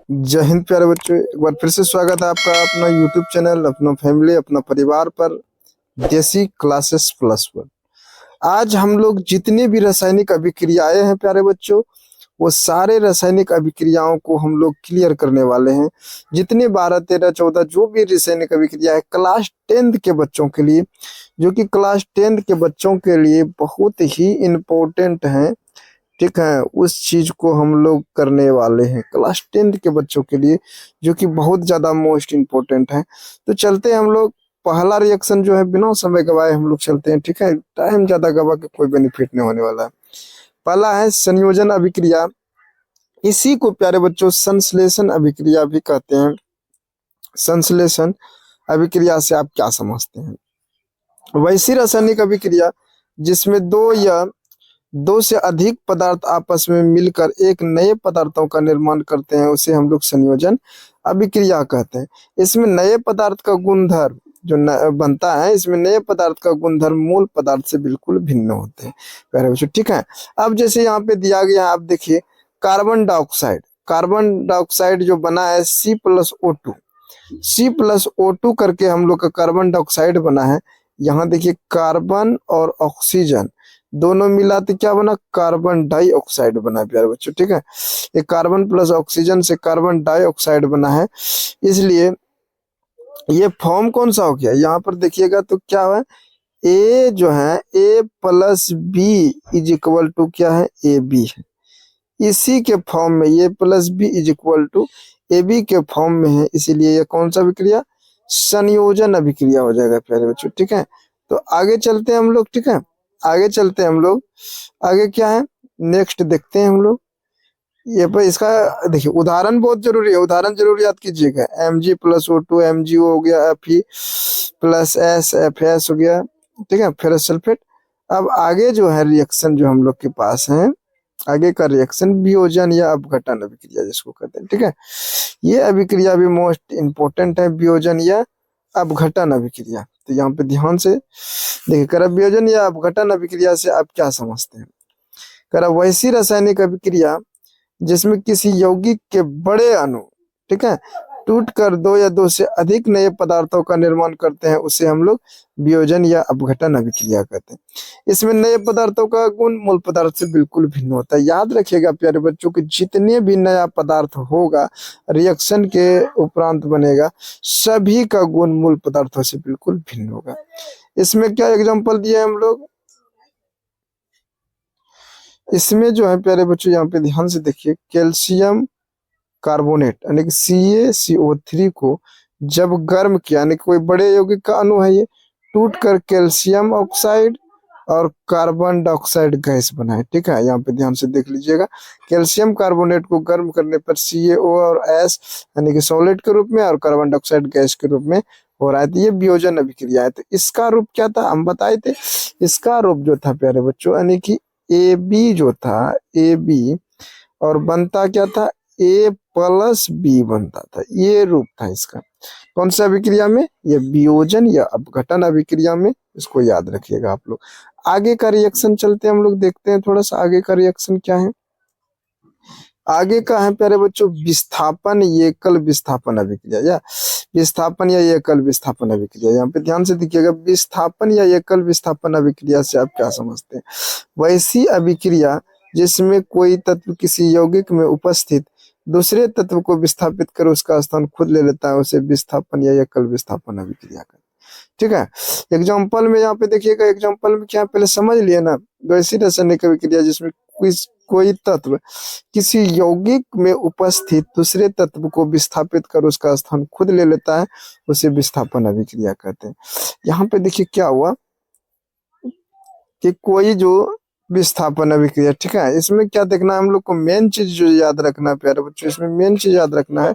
जय हिंद प्यारे बच्चों, एक बार फिर से स्वागत है आपका अपना यूट्यूब चैनल, अपना फैमिली, अपना परिवार पर देसी क्लासेस प्लस पर। आज हम लोग जितने भी रासायनिक अभिक्रियाएं हैं प्यारे बच्चों, वो सारे रासायनिक अभिक्रियाओं को हम लोग क्लियर करने वाले हैं। जितने 12, 13, 14 जो भी रासायनिक अभिक्रिया है क्लास 10th के बच्चों के लिए, जो कि क्लास 10th के बच्चों के लिए बहुत ही इम्पोर्टेंट है। ठीक है, उस चीज को हम लोग करने वाले हैं क्लास 10th के बच्चों के लिए, जो कि बहुत ज्यादा मोस्ट इम्पोर्टेंट है। तो चलते हैं हम लोग। पहला रिएक्शन जो है बिना समय गवाए हम लोग चलते हैं। ठीक है, टाइम ज्यादा गवा के कोई बेनिफिट नहीं होने वाला है। पहला है संयोजन अभिक्रिया। इसी को प्यारे बच्चों संश्लेषण अभिक्रिया भी कहते हैं। संश्लेषण अभिक्रिया से आप क्या समझते हैं? वैसी रासायनिक अभिक्रिया जिसमें दो से अधिक पदार्थ आपस में मिलकर एक नए पदार्थों का निर्माण करते हैं, उसे हम लोग संयोजन अभिक्रिया कहते हैं। इसमें नए पदार्थ का गुणधर्म जो बनता है, इसमें नए पदार्थ का गुणधर्म मूल पदार्थ से बिल्कुल भिन्न होते हैं प्यारे बच्चों। ठीक है, अब जैसे यहाँ पे दिया गया है, आप देखिए कार्बन डाइऑक्साइड। कार्बन डाइऑक्साइड जो बना है C+O2, C+O2 करके हम लोग का कार्बन डाइऑक्साइड बना है। यहाँ देखिए कार्बन और ऑक्सीजन दोनों मिला तो क्या बना? कार्बन डाइऑक्साइड बना प्यारे बच्चों। ठीक है, ये कार्बन प्लस ऑक्सीजन से कार्बन डाइऑक्साइड बना है। इसलिए ये फॉर्म कौन सा हो गया? यहाँ पर देखिएगा तो क्या है, ए जो है A+B इज इक्वल टू क्या है? AB है। इसी के फॉर्म में A+B is equal to AB के फॉर्म में है, इसीलिए ये कौन सा अभिक्रिया? संयोजन अभिक्रिया हो जाएगा प्यारे बच्चों। ठीक है, तो आगे चलते हैं हम लोग। ठीक है, आगे चलते हैं हम लोग। आगे क्या है नेक्स्ट देखते हैं हम लोग। ये पर इसका देखिए उदाहरण बहुत जरूरी है, उदाहरण जरूर याद कीजिएगा। Mg+O2 MgO हो गया, Fe+S FS हो गया। ठीक है, फेरस सल्फेट। अब आगे जो है रिएक्शन जो हम लोग के पास है, आगे का रिएक्शन वियोजन या अपघटन अभिक्रिया जिसको कहते हैं। ठीक है, ये अभिक्रिया भी मोस्ट इंपोर्टेंट है, वियोजन या अपघटन अभिक्रिया। तो यहाँ पे ध्यान से देखिए, कर वियोजन या अपघटन अभिक्रिया से आप क्या समझते हैं? कर वैसी रासायनिक अभिक्रिया जिसमें किसी यौगिक के बड़े अणु, ठीक है, टूटकर दो या दो से अधिक नए पदार्थों का निर्माण करते हैं, उसे हम लोग वियोजन या अपघटन अभिक्रिया कहते हैं। इसमें नए पदार्थों का गुण मूल पदार्थ से बिल्कुल भिन्न होता है। याद रखिएगा प्यारे बच्चों कि जितने भी नया पदार्थ होगा रिएक्शन के उपरांत बनेगा, सभी का गुण मूल पदार्थों से बिल्कुल भिन्न होगा। इसमें क्या एग्जाम्पल दिए हम लोग? इसमें जो है प्यारे बच्चों यहाँ पे ध्यान से देखिए, कैल्शियम कार्बोनेट यानी कि CaCO3 को जब गर्म किया, यानी कोई बड़े यौगिक का अणु है, ये टूट कर कैल्शियम ऑक्साइड और कार्बन डाइऑक्साइड गैस बनाए। ठीक है, यहाँ पे ध्यान से देख लीजिएगा, कैल्शियम कार्बोनेट को गर्म करने पर CaO और S यानी कि सॉलिड के रूप में और कार्बन डाइऑक्साइड गैस के रूप में हो रहा है। तो ये वियोजन अभिक्रिया है। तो इसका रूप क्या था हम बताए थे? इसका रूप जो था प्यारे बच्चों यानी कि AB जो था, AB और बनता क्या था? A+B बनता था। ये रूप था इसका। कौन सा अभिक्रिया में? ये वियोजन या अपघटन अभिक्रिया में। इसको याद रखिएगा आप लोग। आगे का रिएक्शन चलते हैं हम लोग, देखते हैं थोड़ा सा आगे का रिएक्शन क्या है। आगे का है प्यारे बच्चों विस्थापन एकल विस्थापन अभिक्रिया या विस्थापन या एकल विस्थापन अभिक्रिया। यहाँ पे ध्यान से देखिएगा, विस्थापन या एकल विस्थापन अभिक्रिया से आप क्या समझते हैं? वैसी अभिक्रिया जिसमें कोई तत्व किसी यौगिक में उपस्थित दूसरे तत्व को विस्थापित कर उसका स्थान खुद ले लेता है, उसे विस्थापन या एकल विस्थापन अभिक्रिया कहते हैं। ठीक है, एग्जाम्पल में यहाँ पे देखिएगा, एग्जाम्पल में क्या पहले समझ लिए ना, वैसी रासायनिक अभिक्रिया जिसमें कोई तत्व किसी यौगिक में उपस्थित दूसरे तत्व को विस्थापित कर उसका स्थान खुद ले लेता है, उसे विस्थापन अभिक्रिया कहते हैं। यहाँ पे देखिए क्या हुआ कि कोई जो विस्थापन अभिक्रिया, ठीक है, इसमें क्या देखना है हम लोग को? मेन चीज जो याद रखना है प्यारे बच्चों, इसमें मेन चीज याद रखना है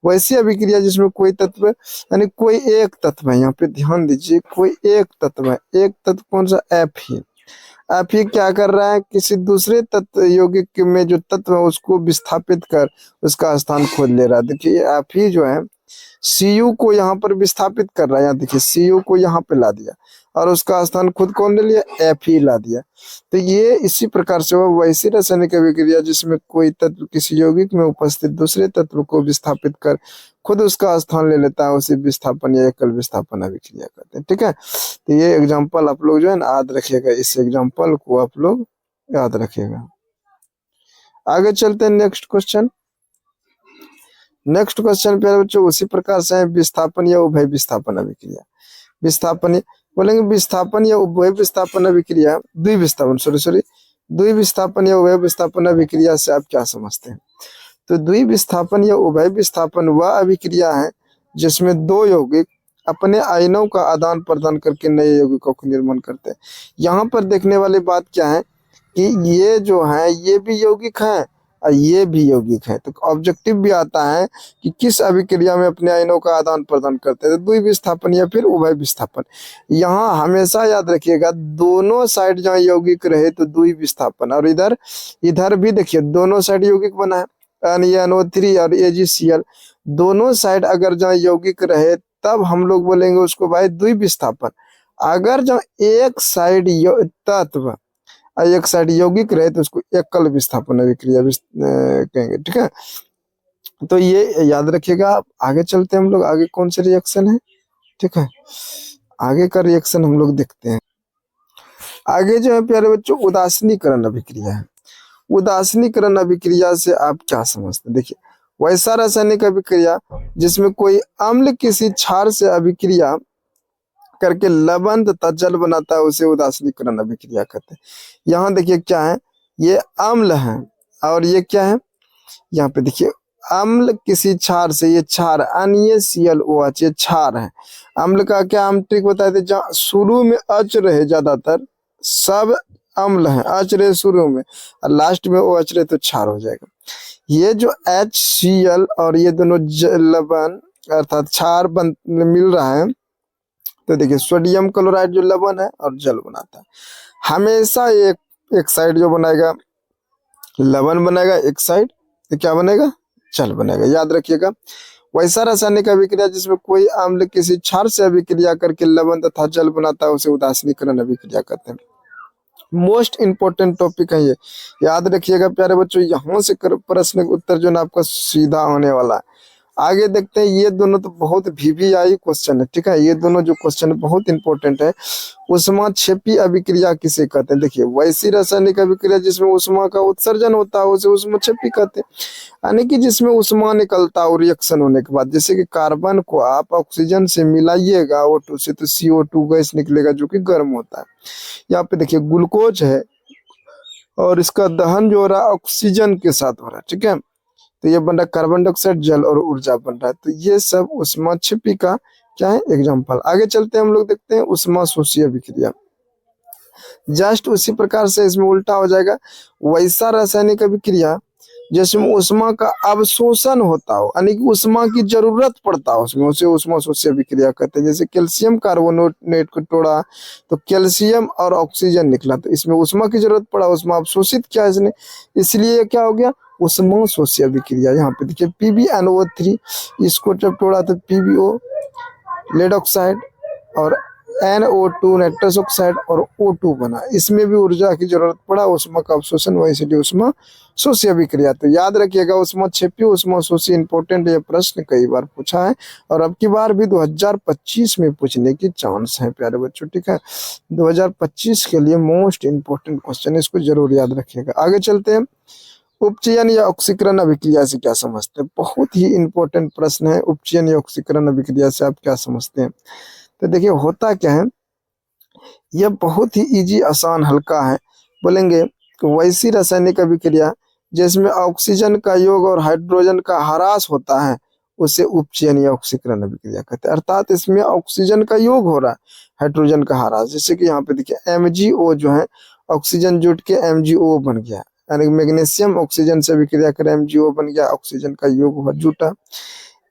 वैसी अभिक्रिया जिसमें कोई तत्व यानी कोई एक तत्व है। यहाँ पे ध्यान दीजिए, कोई एक तत्व है। एक तत्व कौन सा? Fe क्या कर रहा है? किसी दूसरे तत्व यौगिक में जो तत्व है उसको विस्थापित कर उसका स्थान खुद ले रहा है। देखिए Fe जो है Cu को यहाँ पर विस्थापित कर रहा है। यहाँ देखिए Cu को यहाँ पे ला दिया और उसका स्थान खुद कौन ले लिया, एफ ही ला दिया। तो ये इसी प्रकार से हुआ वैसी रासायनिक अभिक्रिया जिसमें कोई तत्व किसी यौगिक में उपस्थित दूसरे तत्व को विस्थापित कर खुद उसका स्थान ले लेता है, उसे विस्थापन या एकल विस्थापन अभिक्रिया कहते हैं। ठीक है, तो ये एग्जाम्पल आप लोग जो है ना याद रखिएगा, इस एग्जाम्पल को आप लोग याद रखिएगा। आगे चलते हैं नेक्स्ट क्वेश्चन। नेक्स्ट क्वेश्चन प्यारे बच्चों उसी प्रकार से है, विस्थापन या उभय विस्थापन अभिक्रिया। विस्थापन बोलेंगे विस्थापन या उभय विस्थापन अभिक्रिया, द्विविस्थापन या उभय विस्थापन अभिक्रिया से आप क्या समझते हैं? तो द्विविस्थापन या उभय विस्थापन वह अभिक्रिया है जिसमें दो यौगिक अपने आयनों का आदान प्रदान करके नए यौगिकों का निर्माण करते हैं। यहाँ पर देखने वाली बात क्या है कि ये जो है ये भी यौगिक है और ये भी यौगिक है, तो ऑब्जेक्टिव भी आता है कि किस अभिक्रिया में अपने आयनों का आदान प्रदान करते हैं, तो द्विविस्थापन या फिर उभय विस्थापन। यहाँ हमेशा याद रखिएगा दोनों साइड जहाँ यौगिक रहे तो द्विविस्थापन, और इधर इधर भी देखिए दोनों साइड यौगिक बना है NaNO3 और AgCl, दोनों साइड अगर जहाँ यौगिक रहे तब हम लोग बोलेंगे उसको भाई द्विविस्थापन। अगर जहाँ एक साइड तत्व एक साइड यौगिक रहे तो उसको एकल विस्थापन अभिक्रिया कहेंगे। ठीक है, तो ये याद रखिएगा। आगे चलते हैं हम लोग, आगे कौन से रिएक्शन है। ठीक है, आगे का रिएक्शन हम लोग देखते हैं। आगे जो है प्यारे बच्चों उदासीनीकरण अभिक्रिया है। उदासीनीकरण अभिक्रिया से आप क्या समझते हैं? देखिए वैसा रासायनिक अभिक्रिया जिसमें कोई अम्ल किसी क्षार से अभिक्रिया करके लवण तथा जल बनाता है उसे उदासीनीकरण अभिक्रिया कहते हैं। यहाँ देखिए क्या है, ये अम्ल है और ये क्या है, यहाँ पे देखिए अम्ल किसी क्षार से, ये क्षार NaClOH ये क्षार है। अम्ल का क्या हम ट्रिक बताए थे, जहाँ शुरू में अच रहे, ज्यादातर सब अम्ल है अच रहे शुरू में और लास्ट में OH रहे तो क्षार हो जाएगा। ये जो HCl और ये दोनों लवण अर्थात क्षार मिल रहा है, तो देखिए सोडियम क्लोराइड जो लवण है और जल बनाता है, हमेशा एक साइड जो बनाएगा लवण बनेगा, एक साइड तो क्या बनेगा, जल बनेगा। याद रखिएगा वैसा रासायनिक अभिक्रिया जिसमें कोई अम्ल किसी क्षार से अभिक्रिया करके लवण तथा जल बनाता है उसे उदासीनीकरण अभिक्रिया कहते हैं। मोस्ट इंपोर्टेंट टॉपिक है ये, याद रखिएगा प्यारे बच्चों। यहाँ से प्रश्न उत्तर जो ना आपका सीधा होने वाला है। आगे देखते हैं, ये दोनों तो बहुत VVI क्वेश्चन है। ठीक है, ये दोनों जो क्वेश्चन बहुत इंपॉर्टेंट है। ऊष्माक्षेपी अभिक्रिया किसे कहते हैं? देखिए वैसी रासायनिक अभिक्रिया जिसमें ऊष्मा का उत्सर्जन होता है उसे ऊष्माक्षेपी कहते हैं, यानी कि जिसमें ऊष्मा निकलता है रिएक्शन होने के बाद। जैसे कि कार्बन को आप ऑक्सीजन से मिलाइएगा O2 से तो CO2 गैस निकलेगा जो कि गर्म होता है। यहाँ पे देखिए ग्लूकोज है और इसका दहन जो हो रहा है ऑक्सीजन के साथ हो रहा है। ठीक है, तो ये बन रहा है कार्बन डाइऑक्साइड, जल और ऊर्जा बन रहा है। तो ये सब ऊष्माक्षेपी का क्या है, एग्जाम्पल। आगे चलते हैं हम लोग देखते हैं ऊष्माशोषी अभिक्रिया। जस्ट उसी प्रकार से इसमें उल्टा हो जाएगा, वैसा रासायनिक अभिक्रिया जिसमें ऊष्मा का अवशोषण होता हो, यानी कि ऊष्मा की जरूरत पड़ता हो उसमें, उसे ऊष्माशोषी अभिक्रिया कहते हैं। जैसे कैल्शियम कार्बोनेट को तोड़ा तो कैल्शियम और ऑक्सीजन निकला, तो इसमें ऊष्मा की जरूरत पड़ा, ऊष्मा अवशोषित किया इसने, इसलिए क्या हो गया, ऊष्माशोषी अभिक्रिया। यहाँ पे देखिए PbNO3 इसको जब तोड़ा तो PbO लेड ऑक्साइड और NO2 नाइट्रस ऑक्साइड और O2 बना, इसमें भी ऊर्जा की जरूरत पड़ा, ऊष्मा का अवशोषण हुआ, इसलिए ऊष्माशोषी अभिक्रिया। तो याद रखिएगा ऊष्माक्षेपी ऊष्माशोषी इंपॉर्टेंट, ये प्रश्न कई बार पूछा है और अब की बार भी 2025 में पूछने की चांस है प्यारे बच्चों। ठीक है, 2025 के लिए मोस्ट इंपॉर्टेंट क्वेश्चन है, इसको जरूर याद रखिएगा। आगे चलते हैं, उपचयन या ऑक्सीकरण अभिक्रिया से क्या समझते हैं? बहुत ही इंपॉर्टेंट प्रश्न है, उपचयन या ऑक्सीकरण अभिक्रिया से आप क्या समझते हैं? तो देखिए होता क्या है, यह बहुत ही इजी आसान हल्का है। बोलेंगे कि वैसी रासायनिक अभिक्रिया जिसमें ऑक्सीजन का योग और हाइड्रोजन का ह्रास होता है उसे उपचयन या ऑक्सीकरण अभिक्रिया कहते हैं। अर्थात इसमें ऑक्सीजन का योग हो रहा है, हाइड्रोजन का ह्रास। जैसे कि यहाँ पे देखिए MgO जो है ऑक्सीजन जुट के MgO बन गया, यानी मैग्नीशियम ऑक्सीजन से अभिक्रिया कर MgO बन गया, ऑक्सीजन का योग हुआ जुटा।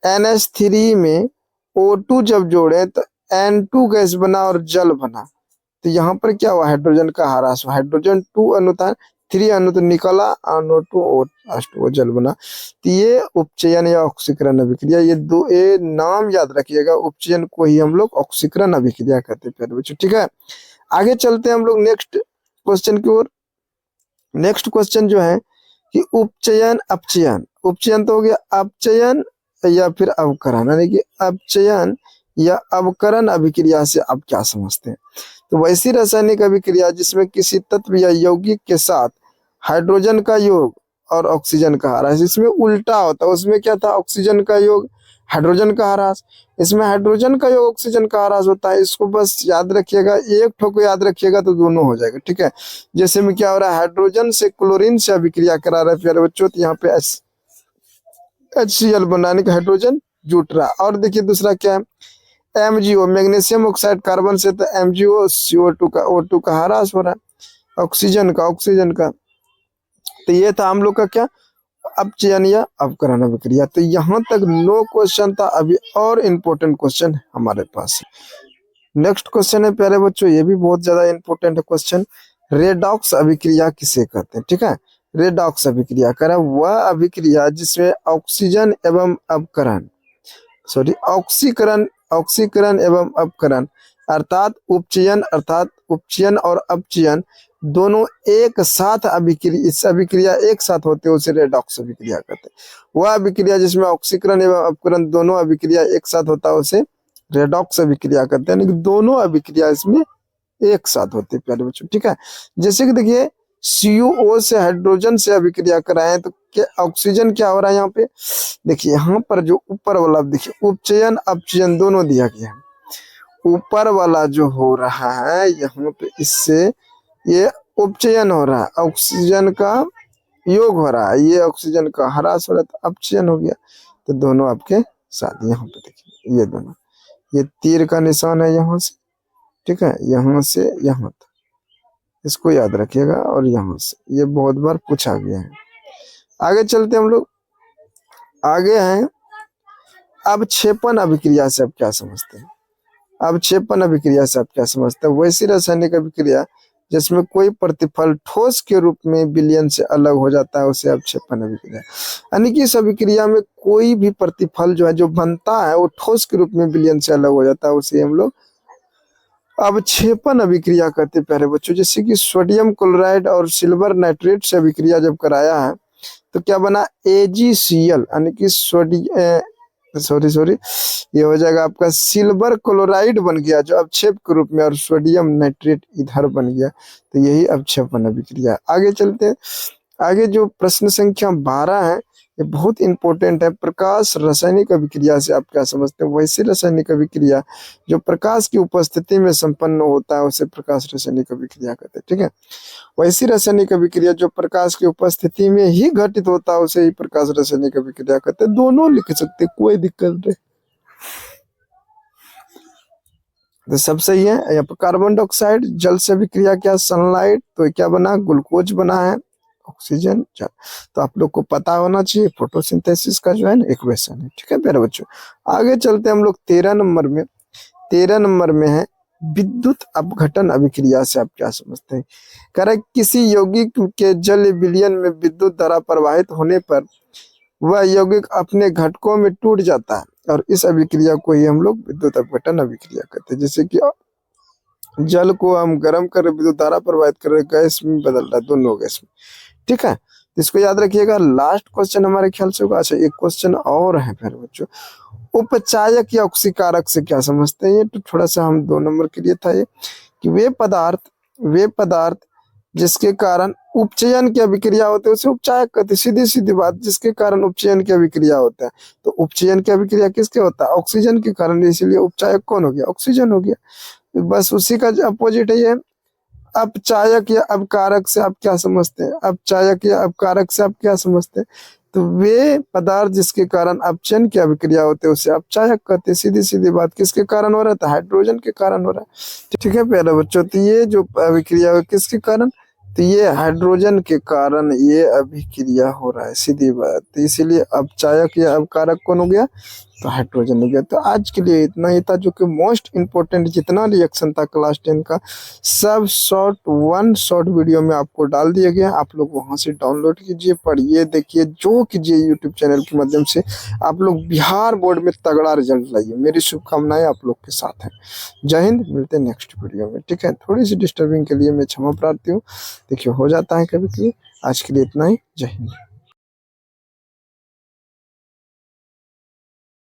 NH3 में O2 जब जोड़े तो N2 गैस बना और जल बना, तो यहाँ पर क्या हुआ, हाइड्रोजन का ह्रास हुआ, हाइड्रोजन 2 अनुपात 3 अणु तो निकला, NO2 और H2O जल बना। तो ये उपचयन या ऑक्सीकरण अभिक्रिया, ये नाम याद रखिएगा, उपचयन को ही हम लोग ऑक्सीकरण अभिक्रिया कहते हैं प्यारे बच्चों। ठीक है, आगे चलते हैं हम लोग नेक्स्ट क्वेश्चन की ओर। नेक्स्ट क्वेश्चन जो है कि उपचयन अपचयन, उपचयन तो हो गया, अपचयन या फिर अवकरण, यानी कि अपचयन या अवकरण अभिक्रिया से आप क्या समझते हैं? तो वैसी रासायनिक अभिक्रिया जिसमें किसी तत्व या यौगिक के साथ हाइड्रोजन का योग और ऑक्सीजन का ह्रास, इसमें उल्टा होता है, उसमें क्या था, ऑक्सीजन का योग हाइड्रोजन का ह्रास, इसमें हाइड्रोजन का योग ऑक्सीजन का ह्रास होता है। इसको बस याद रखिएगा, एक ठो को याद रखिएगा तो दोनों हो जाएगा। ठीक है, जैसे में क्या हो रहा है, हाइड्रोजन से क्लोरीन से अभिक्रिया करा रहा है प्यारे बच्चों, तो यहाँ पे HCl बनाने का हाइड्रोजन जुट रहा है। और देखिए दूसरा क्या है, MgO मैग्नीशियम ऑक्साइड कार्बन से, तो MgO CO2 का O2 का ह्रास हो रहा है, ऑक्सीजन का। तो ये था हम लोग का क्या, अपचयन या अवकरण अभिक्रिया। तो यहाँ तक नो क्वेश्चन था, अभी और इम्पोर्टेंट क्वेश्चन हमारे पास। नेक्स्ट क्वेश्चन है प्यारे बच्चों, ये भी बहुत ज्यादा इंपॉर्टेंट है क्वेश्चन, रेडॉक्स अभिक्रिया किसे कहते हैं? ठीक है, रेडॉक्स अभिक्रिया कह रहा है वह अभिक्रिया जिसमें ऑक्सीजन एवं अपकरण, सॉरी ऑक्सीकरण एवं अपकरण अर्थात उपचयन और अपचयन दोनों एक साथ अभिक्रिया एक साथ होते हैं, उसे रेडॉक्स अभिक्रिया कहते हैं। वह अभिक्रिया जिसमें ऑक्सीकरण एवं अपकरण दोनों अभिक्रिया एक साथ होता है उसे रेडॉक्स अभिक्रिया कहते हैं, यानी दोनों अभिक्रिया इसमें एक साथ होते हैं प्यारे बच्चों। ठीक है, जैसे कि देखिए CuO से हाइड्रोजन से अभिक्रिया कराए तो क्या ऑक्सीजन क्या हो रहा है यहाँ पे, देखिए यहाँ पर जो ऊपर वाला देखिए उपचयन अपचयन दोनों दिया गया है। ऊपर वाला जो हो रहा है यहाँ पे, इससे ये उपचयन हो रहा है, ऑक्सीजन का योग हो रहा है, ये ऑक्सीजन का ह्रास हो रहा है, तो अपचयन हो गया। तो दोनों आपके साथ यहाँ पे देखिए, ये दोनों, ये तीर का निशान है यहाँ से, ठीक है, यहाँ से यहाँ तक, इसको याद रखिएगा, और यहाँ से, ये बहुत बार पूछा गया है। आगे चलते हम लोग, आगे हैं अवक्षेपण अभिक्रिया से आप क्या समझते हैं? अवक्षेपण अभिक्रिया से आप क्या समझते हैं? वैसी रासायनिक अभिक्रिया जिसमें कोई प्रतिफल ठोस के रूप में विलयन से अलग हो जाता है उसे अवक्षेपण अभिक्रिया, यानी कि इस अभिक्रिया में कोई भी प्रतिफल जो है जो बनता है वो ठोस के रूप में विलयन से अलग हो जाता है, उसे हम लोग अवक्षेपण अभिक्रिया कहते हैं प्यारे बच्चों। जैसे कि सोडियम क्लोराइड और सिल्वर नाइट्रेट से अभिक्रिया जब कराया है तो क्या बना, AgCl, यानी कि सॉरी ये हो जाएगा आपका सिल्वर क्लोराइड बन गया जो अवक्षेप के रूप में, और सोडियम नाइट्रेट इधर बन गया, तो यही अवक्षेपण अभिक्रिया। आगे चलते हैं, आगे जो प्रश्न संख्या 12 है ये बहुत इंपॉर्टेंट है, प्रकाश रासायनिक अभिक्रिया से आप क्या समझते हैं? वैसी रासायनिक अभिक्रिया जो प्रकाश की उपस्थिति में संपन्न होता है उसे प्रकाश रासायनिक अभिक्रिया कहते हैं। ठीक है, वैसी रासायनिक अभिक्रिया जो प्रकाश की उपस्थिति में ही घटित होता है उसे ही प्रकाश रासायनिक अभिक्रिया कहते हैं। दोनों लिख सकते, कोई दिक्कत नहीं, तो सब सही है। यहाँ पर कार्बन डाइऑक्साइड जल से अभिक्रिया क्या, सनलाइट, तो क्या बना, ग्लूकोज बना है, ऑक्सीजन। तो आप लोग को पता होना चाहिए फोटोसिंथेसिस का जो है ना इक्वेशन है। ठीक है प्यारे बच्चों, आगे चलते हम लोग 13 नंबर में है विद्युत अपघटन अभिक्रिया से आप क्या समझते हैं? कह रहे किसी यौगिक के जल विलयन में विद्युत धारा प्रवाहित होने पर वह यौगिक अपने घटकों में टूट जाता है, और इस अभिक्रिया को ही हम लोग विद्युत अपघटन अभिक्रिया कहते हैं। जैसे कि जल को हम गर्म कर विद्युत धारा प्रवाहित कर गैस में बदल रहा है, दोनों गैस में। ठीक है, इसको याद रखिएगा। लास्ट क्वेश्चन हमारे ख्याल से होगा, अच्छा एक क्वेश्चन और है फिर बच्चों, उपचायक या ऑक्सीकारक से क्या समझते हैं? ये तो थोड़ा सा हम 2 नंबर के लिए था ये, कि वे पदार्थ जिसके कारण उपचयन की अभिक्रिया होती है उसे उपचायक कहते हैं। सीधी बात, जिसके कारण उपचयन की अभिक्रिया होता है, तो उपचयन की अभिक्रिया किसके होता है? ऑक्सीजन के कारण, इसीलिए उपचायक कौन हो गया? ऑक्सीजन हो गया। बस उसी का अपोजिट है ये। अपचायक या अपकारक से आप क्या समझते हैं? अपचायक या अपकारक से आप क्या समझते हैं? तो वे पदार्थ जिसके कारण अपचयन की अभिक्रिया होते हैं उसे अपचायक कहते हैं। सीधी बात, किसके कारण हो रहा है? तो हाइड्रोजन के कारण हो रहा है। ठीक है प्यारे बच्चों, तो ये जो अभिक्रिया है किसके कारण? तो ये हाइड्रोजन के कारण ये अभिक्रिया हो रहा है, सीधी बात। तो इसीलिए अपचायक या अपकारक कौन हो गया? तो हाइड्रोजन नहीं गया। तो आज के लिए इतना ही था, जो कि मोस्ट इम्पोर्टेंट जितना रिएक्शन था क्लास 10 का सब वन शॉर्ट वीडियो में आपको डाल दिया गया। आप लोग वहां से डाउनलोड कीजिए, पढ़िए, देखिए, जो कीजिए यूट्यूब चैनल के माध्यम से आप लोग बिहार बोर्ड में तगड़ा रिजल्ट लाइए। मेरी शुभकामनाएं आप लोग के साथ हैं। जय हिंद, मिलते हैं नेक्स्ट वीडियो में। ठीक है, थोड़ी सी डिस्टर्बिंग के लिए मैं क्षमा प्रार्थी हूँ। देखिए हो जाता है कभी कभी। आज के लिए इतना ही। जय हिंद।